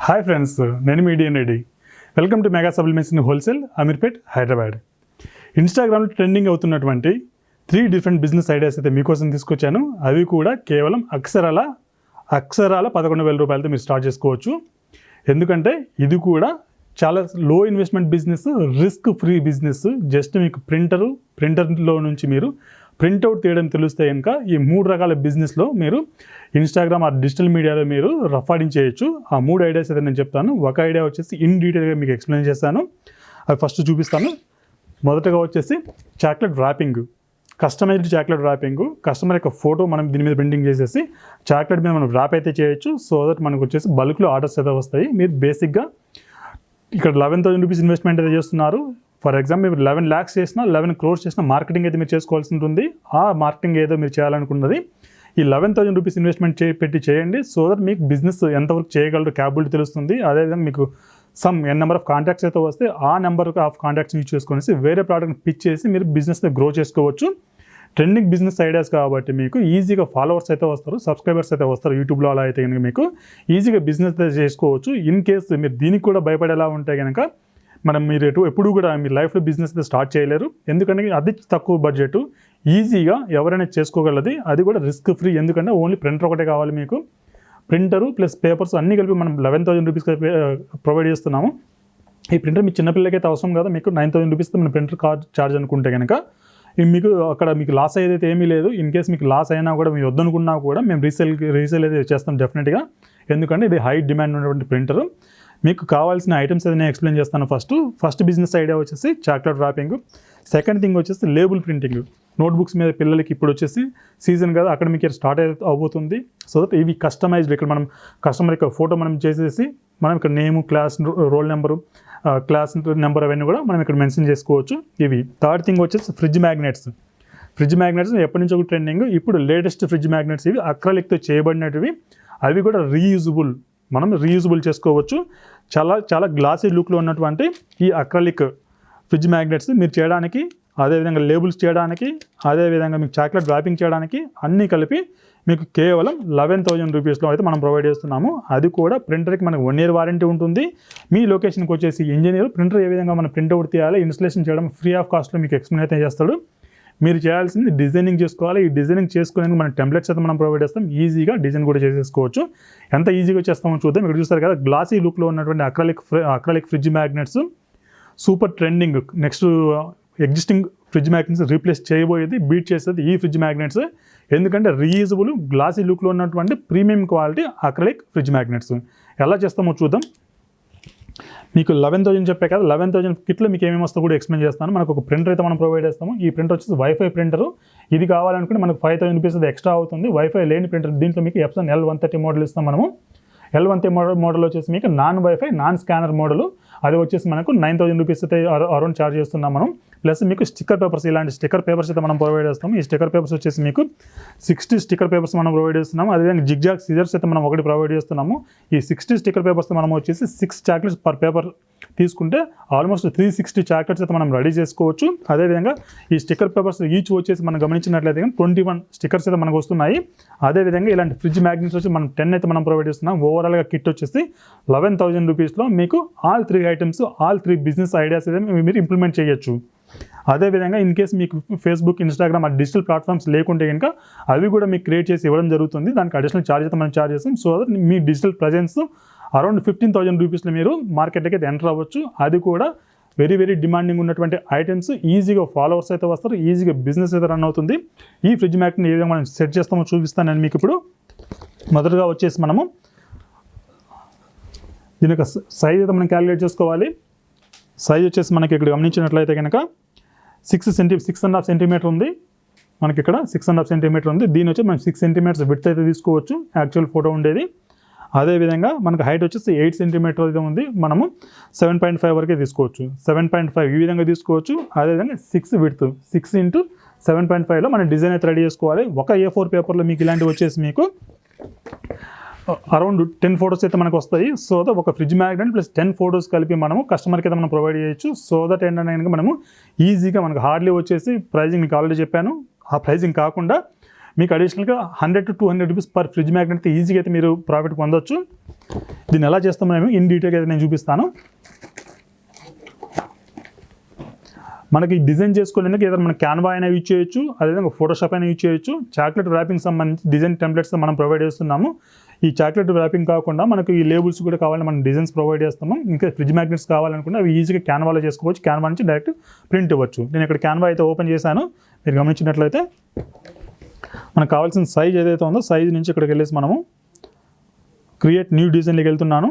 Hi friends, నేను medium Reddy. Welcome to mega supplements in wholesale, Ameerpet, Hyderabad. ఇన్స్టాగ్రామ్లో trending అవుతున్నటువంటి 3 different business ideas అయితే మీకోసం తీసుకొచ్చాను. అవి కూడా కేవలం అక్షరాల 11,000 రూపాయలతో మీరు స్టార్ట్ చేసుకోవచ్చు. ఎందుకంటే ఇది కూడా చాలా లో investment business, risk free business. Just మీకు ప్రింటర్లో నుంచి మీరు ప్రింట్అవుట్ తీయడం తెలిస్తే కనుక ఈ 3 రకాల బిజినెస్లో మీరు ఇన్స్టాగ్రామ్ ఆ డిజిటల్ మీడియాలో మీరు రఫాడింగ్ చేయొచ్చు. ఆ 3 ఐడియాస్ అయితే నేను చెప్తాను. ఒక ఐడియా వచ్చేసి ఇన్ డీటెయిల్గా మీకు ఎక్స్ప్లెయిన్ చేస్తాను. అది ఫస్ట్ చూపిస్తాను. మొదటగా వచ్చేసి chocolate wrapping, customised chocolate wrapping. Customer యొక్క ఫోటో మనం దీని మీద ప్రింటింగ్ చేసేసి చాక్లెట్ మీద మనం ర్యాప్ అయితే చేయొచ్చు. సో దట్ మనకు వచ్చేసి బల్క్లో ఆర్డర్స్ అయితే వస్తాయి. మీరు బేసిక్గా ఇక్కడ 11,000 రూపీస్ ఇన్వెస్ట్మెంట్ అయితే చేస్తున్నారు. ఫర్ ఎగ్జాంపుల్ మీరు 11 lakhs చేసినా 11 crores చేసినా మార్కెటింగ్ అయితే మీరు చేసుకోవాల్సి ఉంటుంది. ఆ మార్కెటింగ్ ఏదో మీరు చేయాలనుకున్నది ఈ 11,000 రూపీస్ ఇన్వెస్ట్మెంట్ పెట్టి చేయండి. సో దట్ మీకు బిజినెస్ ఎంతవరకు చేయగలరు క్యాపబిలిటీ తెలుస్తుంది. అదేవిధంగా మీకు సమ్ నెంబర్ ఆఫ్ కాంటాక్ట్స్ అయితే వస్తే ఆ నెంబర్ ఆఫ్ కాంటాక్ట్స్ యూజ్ చేసుకొని వేరే ప్రోడక్ట్ని పిచ్ చేసి మీరు బిజినెస్ని గ్రో చేసుకోవచ్చు. ట్రెండింగ్ బిజినెస్ ఐడియాస్ కాబట్టి మీకు ఈజీగా ఫాలోవర్స్ అయితే వస్తారు, సబ్స్క్రైబర్స్ అయితే వస్తారు. యూట్యూబ్లో అలా అయితే కనుక మీకు ఈజీగా బిజినెస్ అయితే చేసుకోవచ్చు. ఇన్ కేస్ మీరు దీనికి కూడా భయపడేలా ఉంటే కనుక మీరు ఎప్పుడు కూడా మీ లైఫ్లో బిజినెస్ అయితే స్టార్ట్ చేయలేరు. ఎందుకంటే అది తక్కువ బడ్జెట్, ఈజీగా ఎవరైనా చేసుకోగలది. అది కూడా రిస్క్ ఫ్రీ. ఎందుకంటే ఓన్లీ ప్రింటర్ ఒకటే కావాలి మీకు. ప్రింటరు ప్లస్ పేపర్స్ అన్నీ కలిపి మనం 11,000 రూపీస్ ప్రొవైడ్ చేస్తున్నాము. ఈ ప్రింటర్ మీ చిన్నపిల్లలకైతే అవసరం కదా. మీకు 9,000 రూపీస్ మన ప్రింటర్ ఛార్జ్ అనుకుంటే కనుక మీకు అక్కడ మీకు లాస్ అయితే ఏమీ లేదు. ఇన్ కేస్ మీకు లాస్ అయినా కూడా మీరు వద్దనుకున్నా కూడా మేము రీసేల్ అయితే చేస్తాం డెఫినెట్గా. ఎందుకంటే ఇది హై డిమాండ్ ఉన్నటువంటి ప్రింటర్. మీకు కావాల్సిన ఐటమ్స్ అయితే నేను ఎక్స్ప్లెయిన్ చేస్తాను. ఫస్ట్ బిజినెస్ ఐడియా వచ్చేసి చాక్లెట్ ర్యాపింగ్. సెకండ్ థింగ్ వచ్చేసి లేబుల్ ప్రింటింగ్. నోట్బుక్స్ మీద పిల్లలకి ఇప్పుడు వచ్చేసి సీజన్ కదా, అకాడమిక్ ఇయర్ స్టార్ట్ అవబోతుంది. సో దట్ ఇవి కస్టమైజ్డ్. ఇక్కడ మనం కస్టమర్ యొక్క ఫోటో మనం చేసేసి మనం ఇక్కడ name, class, roll number, class number అవన్నీ కూడా మనం ఇక్కడ మెన్షన్ చేసుకోవచ్చు. ఇవి. థర్డ్ థింగ్ వచ్చేసి ఫ్రిడ్జ్ మ్యాగ్నెట్స్. ఫ్రిడ్జ్ మ్యాగ్నెట్స్ ఎప్పటి నుంచో ట్రెండింగ్. ఇప్పుడు లేటెస్ట్ ఫ్రిడ్జ్ మ్యాగ్నెట్స్ ఇవి అక్రలిక్తో చేయబడినవి. అవి కూడా రీయూజబుల్, మనం రీయూజబుల్ చేసుకోవచ్చు. చాలా గ్లాసీ లుక్లో ఉన్నటువంటి ఈ అక్రలిక్ ఫ్రిడ్జ్ మ్యాగ్నెట్స్ మీరు చేయడానికి, అదేవిధంగా లేబుల్స్ చేయడానికి, అదేవిధంగా మీకు చాక్లెట్ ర్యాపింగ్ చేయడానికి అన్నీ కలిపి మీకు కేవలం 11,000 రూపీస్లో అయితే మనం ప్రొవైడ్ చేస్తున్నాము. అది కూడా ప్రింటర్కి మనకు 1 year వారంటీ ఉంటుంది. మీ లొకేషన్కి వచ్చేసి ఇంజనీర్ ప్రింటర్ ఏ విధంగా మనం ప్రింట్అవుట్ తీయాలి, ఇన్స్టలేషన్ చేయడం ఫ్రీ ఆఫ్ కాస్ట్లో మీకు ఎక్స్ప్లెయిన్ అయితే చేస్తాడు. మీరు చేయాల్సింది డిజైనింగ్ చేసుకోవాలి. ఈ డిజైనింగ్ చేసుకోవడానికి మన టెంప్లెట్స్ అయితే మనం ప్రొవైడ్ చేస్తాం. ఈజీగా డిజైన్ కూడా చేసేసుకోవచ్చు. ఎంత ఈజీగా చేస్తామో చూద్దాం. ఇక్కడ చూస్తారు కదా, గ్లాసీ లుక్లో ఉన్నటువంటి acrylic fridge magnets super trending. Next existing fridge magnets replace చేయబోయేది, బీట్ చేసేది ఈ ఫ్రిడ్జ్ మ్యాగ్నెట్స్. ఎందుకంటే రీయూజబుల్, గ్లాసీ లుక్లో ఉన్నటువంటి premium quality acrylic fridge magnets. ఎలా చేస్తామో చూద్దాం. మీకు 11,000 చెప్పే కదా, 11,000 కిట్లో మీకు ఏమేమి వస్తుందో కూడా ఎక్స్ప్లెయిన్ చేస్తాను. మనకు ఒక ప్రింటర్ అయితే మనం ప్రొవైడ్ చేస్తాము. ఈ ప్రింటర్ వచ్చేసి వైఫై ప్రింటర్. ఇది కావాలనుకుంటే మనకు 5,000 రూపీస్ అది ఎక్స్ట్రా అవుతుంది. వైఫై లేని ప్రింటర్. దీంట్లో మీకు ఎప్సన్ L130 మోడల్ ఇస్తాం మనము. L130 మోడల్ వచ్చేసి మీకు non wifi, non scanner model. అది వచ్చేసి మనకు 9,000 రూపీస్ అయితే అరౌండ్ ఛార్జ్ చేస్తున్నాం మనం. ప్లస్ మీకు స్టిక్కర్ పేపర్స్, ఇలాంటి స్టిక్కర్ పేపర్స్ అయితే మనం ప్రొవైడ్ చేస్తాము. ఈ స్టిక్కర్ పేపర్స్ వచ్చేసి మీకు 60 స్టిక్కర్ పేపర్స్ మనం ప్రొవైడ్ చేస్తున్నాము. అదేవిధంగా జిగ్జాగ్ సిజర్స్ అయితే మనం ఒకటి ప్రొవైడ్ చేస్తున్నాము. ఈ 60 స్టిక్కర్ పేపర్స్ మనం వచ్చేసి 6 చాక్లెట్స్ పర్ పేపర్ తీసుకుంటే ఆల్మోస్ట్ 360 చాక్లెట్స్ అయితే మనం రెడీ చేసుకోవచ్చు. అదేవిధంగా ఈ స్టిక్కర్ పేపర్స్ ఈచ్ వచ్చేసి మనం గమనించినట్లయితే 21 స్టిక్కర్స్ అయితే మనకు వస్తున్నాయి. అదేవిధంగా ఇలాంటి ఫ్రిడ్జ్ మ్యాగ్నెట్స్ వచ్చి మనం 10 అయితే మనం ప్రొవైడ్ చేస్తున్నాం. ఓవరాల్గా కిట్ వచ్చేసి 11,000 రూపీస్లో మీకు all 3 items, all 3 business ideas అయితే మీరు ఇంప్లిమెంట్ చేయొచ్చు. అదేవిధంగా ఇన్ కేస్ మీకు ఫేస్బుక్, ఇన్స్టాగ్రామ్ ఆ డిజిటల్ ప్లాట్ఫామ్స్ లేకుంటే కనుక అవి కూడా మీకు క్రియేట్ చేసి ఇవ్వడం జరుగుతుంది. దానికి అడిషనల్ ఛార్జ్ అయితే మనం ఛార్జ్ చేస్తాం. So that me digital presence around 15,000 రూపీస్లో మీరు మార్కెట్కి అయితే ఎంటర్ అవ్వచ్చు. అది కూడా వెరీ డిమాండింగ్ ఉన్నటువంటి ఐటమ్స్. ఈజీగా ఫాలోవర్స్ అయితే వస్తారు, ఈజీగా బిజినెస్ అయితే రన్ అవుతుంది. ఈ ఫ్రిడ్జ్ మ్యాగ్నెట్ని ఏ విధంగా మనం సెట్ చేస్తామో చూపిస్తాను నేను మీకు ఇప్పుడు. మొదటగా వచ్చేసి మనము దీని యొక్క సైజ్ అయితే మనం క్యాలిక్యులేట్ చేసుకోవాలి. సైజ్ వచ్చేసి మనకి ఇక్కడ గమనించినట్లయితే కనుక 6.5 సెంటీమీటర్ ఉంది. మనకి ఇక్కడ 6.5 సెంటీమీటర్ ఉంది. దీని వచ్చి మనం 6 సెంటీమీటర్స్ విడ్త్ అయితే తీసుకోవచ్చు, యాక్చువల్ ఫోటో ఉండేది. అదేవిధంగా మనకు హైట్ వచ్చేసి 8 సెంటీమీటర్ అయితే ఉంది. మనము 7.5 వరకే తీసుకోవచ్చు. 7.5 ఈ విధంగా తీసుకోవచ్చు. అదేవిధంగా 6 విడ్త్, 6 × 7.5లో మనం డిజైన్ అయితే రెడీ చేసుకోవాలి. ఒక A4 పేపర్లో మీకు ఇలాంటివి వచ్చేసి మీకు అరౌండ్ 10 ఫొటోస్ అయితే మనకు వస్తాయి. సో దట్ ఒక ఫ్రిడ్జ్ మ్యాగ్నెట్ ప్లస్ 10 ఫొటోస్ కలిపి మనము కస్టమర్కి అయితే మనం ప్రొవైడ్ చేయొచ్చు. సో దట్ ఏంటంటే కనుక మనము ఈజీగా మనకు హార్డ్లీ వచ్చేసి ప్రైజింగ్ మీకు ఆల్రెడీ చెప్పాను. ఆ ప్రైజింగ్ కాకుండా మీకు అడిషనల్గా 100 to 200 rupees per fridge magnet ఈజీగా అయితే మీరు ప్రాఫిట్ పొందొచ్చు. దీన్ని ఎలా చేస్తామో ఇన్ డీటెయిల్గా అయితే నేను చూపిస్తాను. మనకి డిజైన్ చేసుకోవడానికి ఏదైనా మన క్యాన్వా అయినా యూజ్ చేయొచ్చు, అదేవిధంగా ఫోటోషాప్ అయినా యూజ్ చేయొచ్చు. చాక్లెట్ ర్యాపింగ్ సంబంధించి డిజైన్ టెంప్లెట్స్ మనం ప్రొవైడ్ చేస్తున్నాము. ఈ చాక్లెట్ ర్యాపింగ్ కాకుండా మనకు ఈ లేబుల్స్ కూడా కావాలని మనం డిజైన్స్ ప్రొవైడ్ చేస్తాము. ఇంకా ఫ్రిడ్జ్ మ్యాగ్నెట్స్ కావాలనుకుంటే అవి ఈజీగా క్యాన్వాలో చేసుకోవచ్చు. క్యాన్వా నుంచి డైరెక్ట్ ప్రింట్ ఇవ్వచ్చు. నేను ఇక్కడ క్యాన్వా అయితే ఓపెన్ చేశాను. మీరు గమనించినట్లయితే మనకు కావాల్సిన సైజ్ ఏదైతే ఉందో సైజ్ నుంచి ఇక్కడికి వెళ్ళేసి మనము క్రియేట్ న్యూ డిజైన్లోకి వెళ్తున్నాను.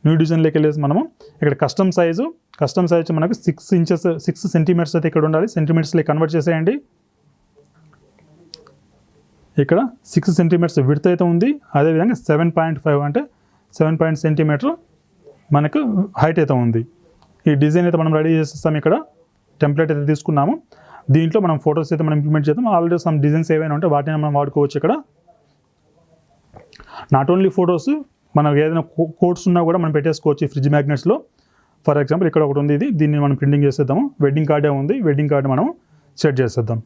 న్యూ డిజైన్లోకి వెళ్ళేసి మనము ఇక్కడ కస్టమ్ సైజ్ మనకు 6 సెంటీమీటర్స్ అయితే ఇక్కడ ఉండాలి. సెంటీమీటర్స్లో కన్వర్ట్ చేసేయండి. ఇక్కడ 6 సెంటీమీటర్స్ విడ్త్ అయితే ఉంది. అదేవిధంగా 7.5 అంటే 7 సెంటీమీటర్ మనకు హైట్ అయితే ఉంది. ఈ డిజైన్ అయితే మనం రెడీ చేసేస్తాం. ఇక్కడ టెంప్లెట్ అయితే తీసుకున్నాము. దీంట్లో మనం ఫొటోస్ అయితే మనం ఇంప్లిమెంట్ చేద్దాం. ఆల్రెడీ సమ్ డిజైన్స్ ఏవైనా ఉంటే వాటిని మనం వాడుకోవచ్చు. ఇక్కడ నాట్ ఓన్లీ ఫొటోస్, మనకు ఏదైనా కోడ్స్ ఉన్నా కూడా మనం పెట్టేసుకోవచ్చు ఈ ఫ్రిడ్జ్ మ్యాగ్నెట్స్లో. ఫర్ ఎగ్జాంపుల్ ఇక్కడ ఒకటి ఉంది, దీన్ని మనం ప్రింటింగ్ చేసేద్దాము. వెడ్డింగ్ కార్డే ఉంది, వెడ్డింగ్ కార్డు మనం సెట్ చేసేద్దాం.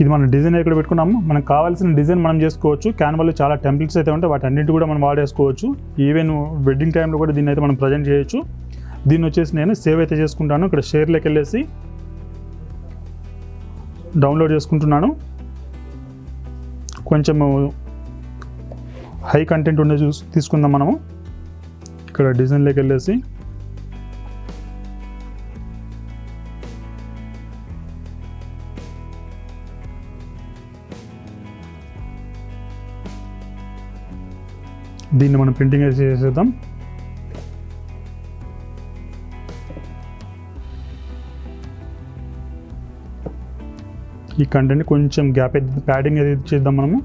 ఇది మన డిజైన్ ఇక్కడ పెట్టుకున్నాము. మనకు కావాల్సిన డిజైన్ మనం చేసుకోవచ్చు. క్యాన్వాలో చాలా టెంప్లెట్స్ అయితే ఉంటాయి, వాటి అన్నింటి కూడా మనం వాడేసుకోవచ్చు. ఈవెన్ వెడ్డింగ్ టైంలో కూడా దీన్ని అయితే మనం ప్రజెంట్ చేయొచ్చు. దీన్ని వచ్చేసి నేను సేవ్ అయితే చేసుకుంటాను. ఇక్కడ షేర్లోకి వెళ్ళేసి డౌన్లోడ్ చేసుకుంటున్నాను. కొంచెం హై కంటెంట్ ఉండే తీసుకుందాం మనము. ఇక్కడ డిజైన్లోకి వెళ్ళేసి దీన్ని మనం ప్రింటింగ్ అయితే చేసేద్దాం. ఈ కంటెంట్ కొంచెం గ్యాప్ అయితే ప్యాడింగ్ అయితే చేద్దాం మనము,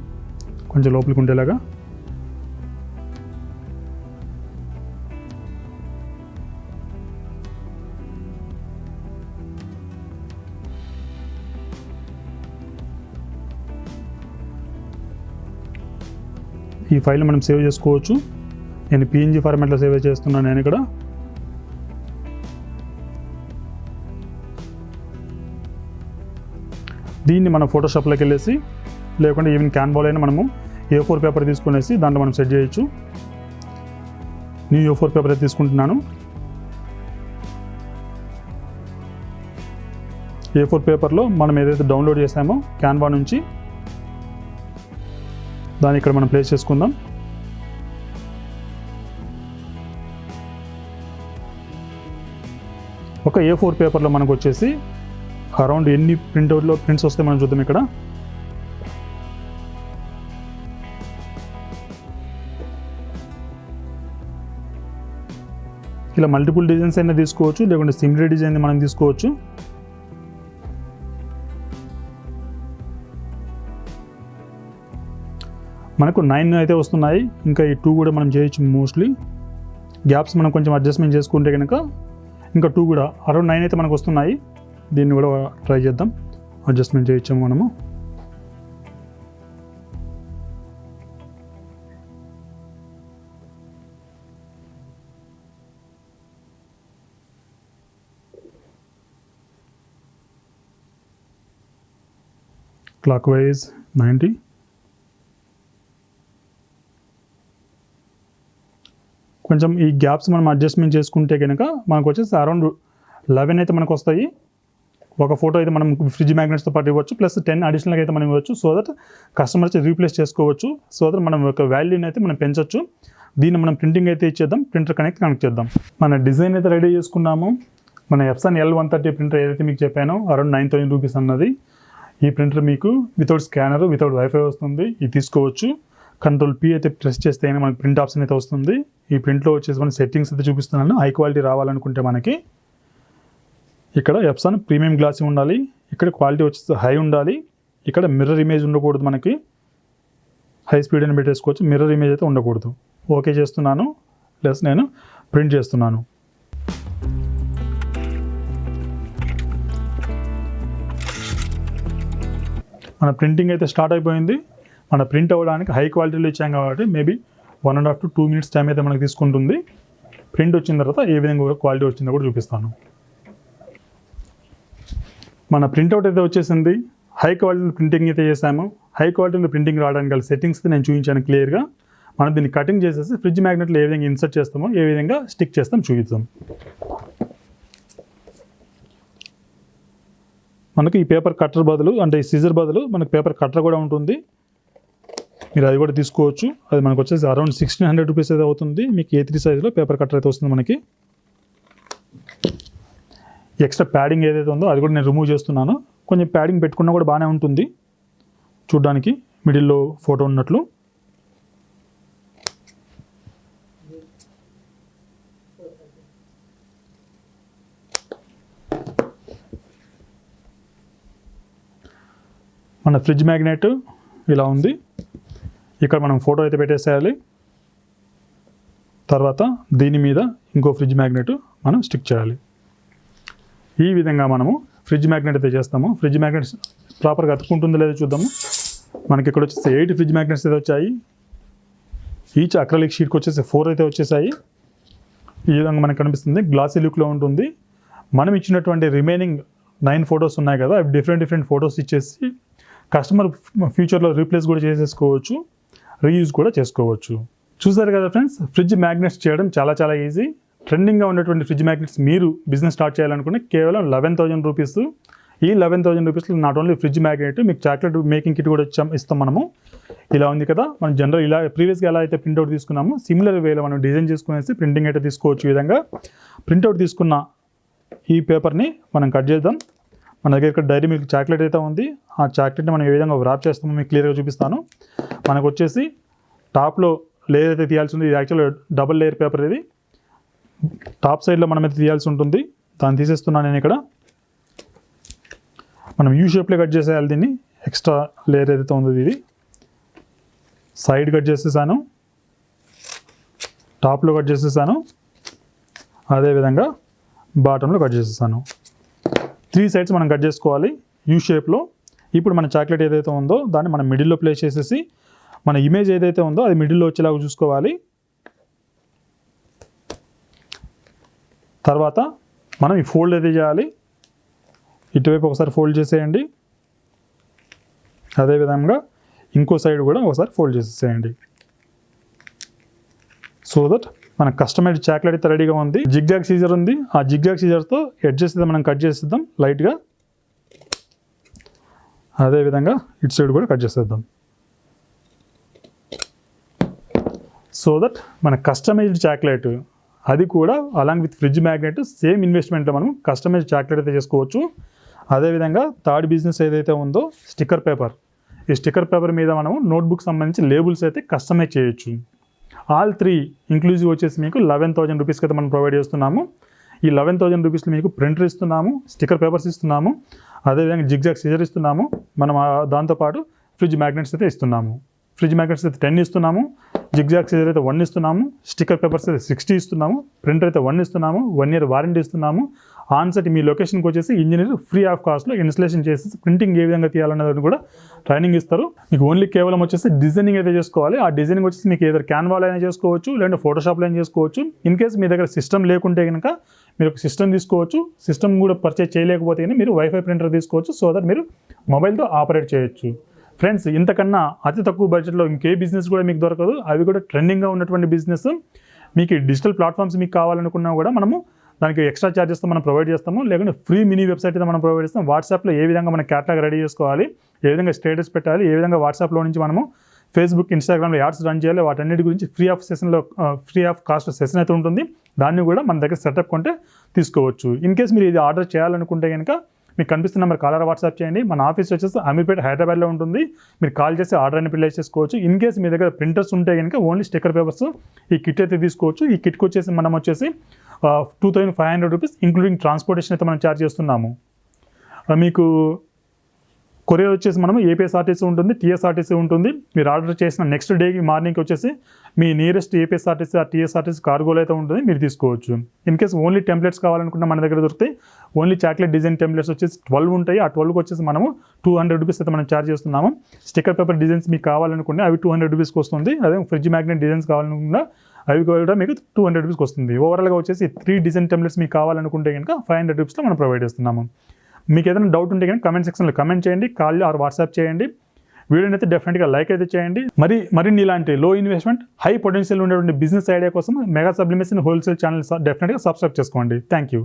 కొంచెం లోపలికి ఉండేలాగా. ఈ ఫైల్ మనం సేవ్ చేసుకోవచ్చు. నేను PNG ఫార్మాట్లో సేవ్ చేస్తున్నాను నేను ఇక్కడ. దీన్ని మనం ఫోటోషాప్లోకి వెళ్ళేసి లేకుంటే ఈవెన్ క్యాన్వాలో అయినా మనము A4 పేపర్ తీసుకునేసి దాంట్లో మనం సెట్ చేయొచ్చు. న్యూ A4 పేపర్ అయితే తీసుకుంటున్నాను. A4 పేపర్లో మనం ఏదైతే డౌన్లోడ్ చేసామో క్యాన్వా నుంచి దాన్ని ఇక్కడ మనం ప్లేస్ చేసుకుందాం. ఒక A4 పేపర్లో మనకు వచ్చేసి అరౌండ్ ఎన్ని ప్రింట్అవుట్లో ప్రింట్స్ వస్తే మనం చూద్దాం. ఇక్కడ ఇలా మల్టిపుల్ డిజైన్స్ అయినా తీసుకోవచ్చు, లేకుంటే సిమిలర్ డిజైన్ మనం తీసుకోవచ్చు. మనకు 9 అయితే వస్తున్నాయి, ఇంకా ఈ 2 కూడా మనం చేయొచ్చు. మోస్ట్లీ గ్యాప్స్ మనం కొంచెం అడ్జస్ట్మెంట్ చేసుకుంటే కనుక ఇంకా 2 కూడా అరౌండ్ 9 అయితే మనకు వస్తున్నాయి. దీన్ని కూడా ట్రై చేద్దాం, అడ్జస్ట్మెంట్ చేయొచ్చాము మనము. Clock wise 90. కొంచెం ఈ గ్యాప్స్ మనం అడ్జస్ట్మెంట్ చేసుకుంటే కనుక మనకు వచ్చేసి అరౌండ్ 11 అయితే మనకు వస్తాయి. ఒక ఫోటో అయితే మనం ఫ్రిడ్జ్ మ్యాగ్నెట్స్తో పాటు ఇవ్వచ్చు, ప్లస్ 10 అడిషనల్గా అయితే మనం ఇవ్వచ్చు. సో దట్ కస్టమర్స్ రీప్లేస్ చేసుకోవచ్చు. సో దట్ మనం ఒక వాల్యూని అయితే మనం పెంచవచ్చు. దీన్ని మనం ప్రింటింగ్ అయితే ఇచ్చేద్దాం, ప్రింటర్ కనెక్ట్ చేద్దాం. మన డిజైన్ అయితే రెడీ చేసుకున్నాము. మన Epson L130 ప్రింటర్ ఏదైతే మీకు చెప్పానో అరౌండ్ 9,000 రూపీస్ అన్నది. ఈ ప్రింటర్ మీకు వితౌట్ స్కానర్, వితౌట్ వైఫై వస్తుంది. ఇది తీసుకోవచ్చు. Ctrl P అయితే ప్రెస్ చేస్తే మనకి ప్రింట్ ఆప్షన్ అయితే వస్తుంది. ఈ ప్రింట్లో వచ్చేసి మన సెట్టింగ్స్ అయితే చూపిస్తున్నాను. హై క్వాలిటీ రావాలనుకుంటే మనకి ఇక్కడ Epson ప్రీమియం గ్లాస్ ఉండాలి. ఇక్కడ క్వాలిటీ వచ్చేసి హై ఉండాలి. ఇక్కడ మిర్రర్ ఇమేజ్ ఉండకూడదు. మనకి హై స్పీడ్ అని పెట్టేసుకోవచ్చు. మిర్రర్ ఇమేజ్ అయితే ఉండకూడదు. ఓకే చేస్తున్నాను, ప్లస్ నేను ప్రింట్ చేస్తున్నాను. మన ప్రింటింగ్ అయితే స్టార్ట్ అయిపోయింది. మన ప్రింట్ అవ్వడానికి హై క్వాలిటీలో ఇచ్చాం కాబట్టి మేబీ 1.5 to 2 minutes టైం అయితే మనకు తీసుకుంటుంది. ప్రింట్ వచ్చిన తర్వాత ఏ విధంగా క్వాలిటీ వచ్చిందో కూడా చూపిస్తాను. మన ప్రింట్అవుట్ అయితే వచ్చేసింది. హై క్వాలిటీ ప్రింటింగ్ అయితే చేసాము. హై క్వాలిటీలో ప్రింటింగ్ రావడానికి గల సెట్టింగ్స్ నేను చూపించాను క్లియర్గా. మనం దీన్ని కటింగ్ చేసేసి ఫ్రిడ్జ్ మ్యాగ్నెట్లో ఏ విధంగా ఇన్సర్ట్ చేస్తామో ఏ విధంగా స్టిక్ చేస్తాం చూపిస్తాం. మనకి ఈ పేపర్ కట్టర్ బదులు అంటే ఈ సీజర్ బదులు మనకి పేపర్ కట్టర్ కూడా ఉంటుంది. మీరు అది కూడా తీసుకోవచ్చు. అది మనకు వచ్చేసి అరౌండ్ 1600 రూపీస్ అయితే అవుతుంది. మీకు A3 సైజులో పేపర్ కట్టర్ అయితే వస్తుంది. మనకి ఎక్స్ట్రా ప్యాడింగ్ ఏదైతే ఉందో అది కూడా నేను రిమూవ్ చేస్తున్నాను. కొంచెం ప్యాడింగ్ పెట్టుకున్నా కూడా బాగానే ఉంటుంది చూడ్డానికి, మిడిల్లో ఫోటో ఉన్నట్లు. మన ఫ్రిడ్జ్ మ్యాగ్నెట్ ఇలా ఉంది. ఇక్కడ మనం ఫోటో అయితే పెట్టేసేయాలి. తర్వాత దీని మీద ఇంకో ఫ్రిడ్జ్ మ్యాగ్నెట్ మనం స్టిక్ చేయాలి. ఈ విధంగా మనము ఫ్రిడ్జ్ మ్యాగ్నెట్ అయితే చేస్తాము. ఫ్రిడ్జ్ మ్యాగ్నెట్స్ ప్రాపర్గా అతుక్కుంటుందో లేదో చూద్దాము. మనకి ఇక్కడ వచ్చేసి 8 ఫ్రిడ్జ్ మ్యాగ్నెట్స్ అయితే వచ్చాయి. ఈచ్ అక్రలిక్ షీట్కి వచ్చేసి 4 అయితే వచ్చేసాయి. ఈ విధంగా మనకు కనిపిస్తుంది. గ్లాసీ లుక్లో ఉంటుంది. మనం ఇచ్చినటువంటి రిమైనింగ్ 9 ఫొటోస్ ఉన్నాయి కదా, అవి డిఫరెంట్ ఫొటోస్ ఇచ్చేసి కస్టమర్ ఫ్యూచర్లో రీప్లేస్ కూడా చేసేసుకోవచ్చు, రీయూజ్ కూడా చేసుకోవచ్చు. చూసారు కదా ఫ్రెండ్స్, ఫ్రిడ్జ్ మ్యాగ్నెట్స్ చేయడం చాలా ఈజీ. ట్రెండింగ్గా ఉన్నటువంటి ఫ్రిడ్జ్ మ్యాగ్నెట్స్ మీరు బిజినెస్ స్టార్ట్ చేయాలనుకుంటే కేవలం 11,000 రూపీస్. ఈ 11,000 రూపీస్లో నాట్ ఓన్లీ ఫ్రిడ్జ్ మ్యాగ్నెట్, మీకు చాక్లెట్ మేకింగ్ కిట్ కూడా ఇస్తాం మనము. ఇలా ఉంది కదా, మనం జనరల్ ఇలా ప్రీవియస్గా ఎలా అయితే ప్రింట్అవుట్ తీసుకున్నామో సిమిలర్ వేలో మనం డిజైన్ చేసుకునేసి ప్రింటింగ్ అయితే తీసుకోవచ్చు. ఈ విధంగా ప్రింట్అవుట్ తీసుకున్న ఈ పేపర్ని మనం కట్ చేద్దాం. మన దగ్గర ఇక్కడ డైరీ మిల్క్ చాక్లెట్ అయితే ఉంది. ఆ చాక్లెట్ని మనం ఏ విధంగా వ్రాప్ చేస్తామో మీకు క్లియర్గా చూపిస్తాను. మనకు వచ్చేసి టాప్లో లేయర్ అయితే తీయాల్సి ఉంది. ఇది యాక్చువల్గా డబుల్ లేయర్ పేపర్. ఇది టాప్ సైడ్లో మనం అయితే తీయాల్సి ఉంటుంది. దాన్ని తీసేస్తున్నాను నేను ఇక్కడ. మనం యూ షేప్లో కట్ చేసేయాలి దీన్ని. ఎక్స్ట్రా లేయర్ ఏదైతే ఉందో ఇది సైడ్ కట్ చేసేసాను, టాప్లో కట్ చేసేసాను, అదేవిధంగా బాటంలో కట్ చేసేసాను. 3 సైడ్స్ మనం కట్ చేసుకోవాలి యూ షేప్లో. ఇప్పుడు మన చాక్లెట్ ఏదైతే ఉందో దాన్ని మనం మిడిల్లో ప్లేస్ చేసేసి మన ఇమేజ్ ఏదైతే ఉందో అది మిడిల్లో వచ్చేలాగా చూసుకోవాలి. తర్వాత మనం ఈ ఫోల్డ్ అయితే చేయాలి. ఇటువైపు ఒకసారి ఫోల్డ్ చేసేయండి, అదేవిధంగా ఇంకో సైడ్ కూడా ఒకసారి ఫోల్డ్ చేసేసేయండి. సో దట్ మన కస్టమైజ్ చాక్లెట్ అయితే రెడీగా ఉంది. జిగ్జాగ్ సీజర్ ఉంది. ఆ జిగ్జాగ్ సీజర్తో ఎడ్జెస్ అయితే మనం కట్ చేసేద్దాం లైట్గా. అదేవిధంగా ఇటు సైడ్ కూడా కట్ చేసేద్దాం. సో దట్ మన కస్టమైజ్డ్ చాక్లెట్ అది కూడా along with fridge magnet same ఇన్వెస్ట్మెంట్లో మనం కస్టమైజ్డ్ చాక్లెట్ అయితే చేసుకోవచ్చు. అదేవిధంగా థర్డ్ బిజినెస్ ఏదైతే ఉందో స్టిక్కర్ పేపర్. ఈ స్టిక్కర్ పేపర్ మీద మనము నోట్బుక్ సంబంధించి లేబుల్స్ అయితే కస్టమైజ్ చేయొచ్చు. ఆల్ 3 ఇంక్లూజివ్ వచ్చేసి మీకు 11,000 రూపీస్కి అయితే మనం ప్రొవైడ్ చేస్తున్నాము. ఈ 11,000 రూపీస్లో మీకు ప్రింటర్ ఇస్తున్నాము, స్టిక్కర్ పేపర్స్ ఇస్తున్నాము, అదేవిధంగా జిగ్జాగ్ సీజర్ ఇస్తున్నాము. మనం దాంతోపాటు ఫ్రిడ్జ్ మ్యాగ్నెట్స్ అయితే ఇస్తున్నాము. ఫ్రిడ్జ్ మ్యాగ్నెట్స్ అయితే 10 ఇస్తున్నాము, జిగ్జాగ్ సీజర్ అయితే 1 ఇస్తున్నాము, స్టిక్కర్ పేపర్స్ అయితే 60 ఇస్తున్నాము, ప్రింటర్ అయితే 1 ఇస్తున్నాము, 1 ఇయర్ వారంటీ ఇస్తున్నాము. ఆన్సైట్ మీ లొకేషన్కి వచ్చేసి ఇంజనీర్ ఫ్రీ ఆఫ్ కాస్ట్లో ఇన్స్టలేషన్ చేసి ప్రింటింగ్ ఏ విధంగా తీయాలన్నది కూడా ట్రైనింగ్ ఇస్తారు. మీకు ఓన్లీ కేవలం వచ్చేసి డిజైనింగ్ అయితే చేసుకోవాలి. ఆ డిజైనింగ్ వచ్చేసి మీకు ఏదో క్యాన్వాలో అయినా చేసుకోవచ్చు, లేదంటే ఫోటోషాప్లో అయినా చేసుకోవచ్చు. ఇన్ కేసు మీ దగ్గర సిస్టమ్ లేకుంటే కనుక మీరు ఒక సిస్టమ్ తీసుకోవచ్చు. సిస్టమ్ కూడా పర్చేజ్ చేయలేకపోతే కానీ మీరు వైఫై ప్రింటర్ తీసుకోవచ్చు. సో దట్ మీరు మొబైల్తో ఆపరేట్ చేయొచ్చు. ఫ్రెండ్స్, ఇంతకన్నా అతి తక్కువ బడ్జెట్లో ఇంకే బిజినెస్ కూడా మీకు దొరకదు. అవి కూడా ట్రెండింగ్గా ఉన్నటువంటి బిజినెస్. మీకు డిజిటల్ ప్లాట్ఫామ్స్ మీకు కావాలనుకున్నా కూడా మనము దానికి ఎక్స్ట్రా ఛార్జెస్తో మనం ప్రొవైడ్ చేస్తాము, లేకుంటే ఫ్రీ మినీ వెబ్సైట్ అయితే మనం ప్రొవైడ్ చేస్తాం. వాట్సాప్లో ఏ విధంగా మన క్యాటలాగ్ రెడీ చేసుకోవాలి, ఏ విధంగా స్టేటస్ పెట్టాలి, ఏ విధంగా వాట్సాప్లో నుంచి మనము ఫేస్బుక్, ఇన్స్టాగ్రామ్లో యాడ్స్ రన్ చేయాలి, వాటన్నిటి గురించి ఫ్రీ ఆఫ్ కాస్ట్ సెషన్ అయితే ఉంటుంది. దాన్ని కూడా మన దగ్గర సెటప్ కొంటే తీసుకోవచ్చు. ఇన్ కేస్ మీరు ఇది ఆర్డర్ చేయాలనుకుంటే కనుక మీకు కనిపిస్తున్న నెంబర్ కాలర్ వాట్సాప్ చేయండి. మన ఆఫీస్ వచ్చేసి అమీర్పేట హైదరాబాద్లో ఉంటుంది. మీరు కాల్ చేసి ఆర్డర్ అని ప్లేస్ చేసుకోవచ్చు. ఇన్ కేస్ మీ దగ్గర ప్రింటర్స్ ఉంటే కనుక ఓన్లీ స్టిక్కర్ పేపర్స్ ఈ కిట్ అయితే తీసుకోవచ్చు. ఈ కిట్కి వచ్చేసి మనం వచ్చేసి 2,500 రూపీస్ ఇంక్లూడింగ్ ట్రాన్స్పోర్టేషన్ అయితే మనం ఛార్జ్ చేస్తున్నాము. మీకు కొరియర్ వచ్చేసి మనం ఏపీఎస్ఆర్టీసీ ఉంటుంది, టీఎస్ఆర్టీసీ ఉంటుంది. మీరు ఆర్డర్ చేసిన నెక్స్ట్ డేకి మార్నింగ్కి వచ్చేసి మీ నియరెస్ట్ ఏపీఎస్ఆర్టీసీ ఆ టీఎస్ఆర్టీసీ కార్గోలో అయితే ఉంటుంది, మీరు తీసుకోవచ్చు. ఇన్ కేస్ ఓన్లీ టెంప్లెట్స్ కావాలనుకుంటే మన దగ్గర దొరుకుతాయి. ఓన్లీ చాక్లెట్ డిజైన్ టెంప్లెట్స్ వచ్చేసి 12 ఉంటాయి. ఆ 12కి వచ్చేసి మనము 200 రూపీస్ అయితే మనం ఛార్జ్ చేస్తున్నాము. స్టిక్కర్ పేపర్ డిజైన్స్ మీకు కావాలనుకుంటే అవి 200 రూపీస్కి వస్తుంది. అదే ఫ్రిడ్జ్ మ్యాగ్నెట్ డిజైన్స్ కావాలనుకుంటే అవి కూడా మీకు 200 రూపీస్కి వస్తుంది. ఓవరాల్గా వచ్చేసి 3 డిజైన్ టెంప్లెట్స్ మీకు కావాలనుకుంటే కనుక 500 రూపీస్లో మనం ప్రొవైడ్ చేస్తున్నాము. మీకు ఏదైనా డౌట్ ఉంటే కనుక కమెంట్ సెక్షన్లో కమెంట్ చేయండి, కాల్ ఆర్ వాట్సాప్ చేయండి. వీడియోని అయితే డెఫినెట్గా లైక్ అయితే చేయండి. మరిన్ని ఇలాంటి లో ఇన్వెస్ట్మెంట్ హై పొటెన్షియల్ ఉండేటువంటి బిజినెస్ ఐడియా కోసం మెగా సబ్లిమేషన్ హోల్సేల్ ఛానల్ డెఫినెట్గా సబ్స్క్రైబ్ చేసుకోండి. Thank you.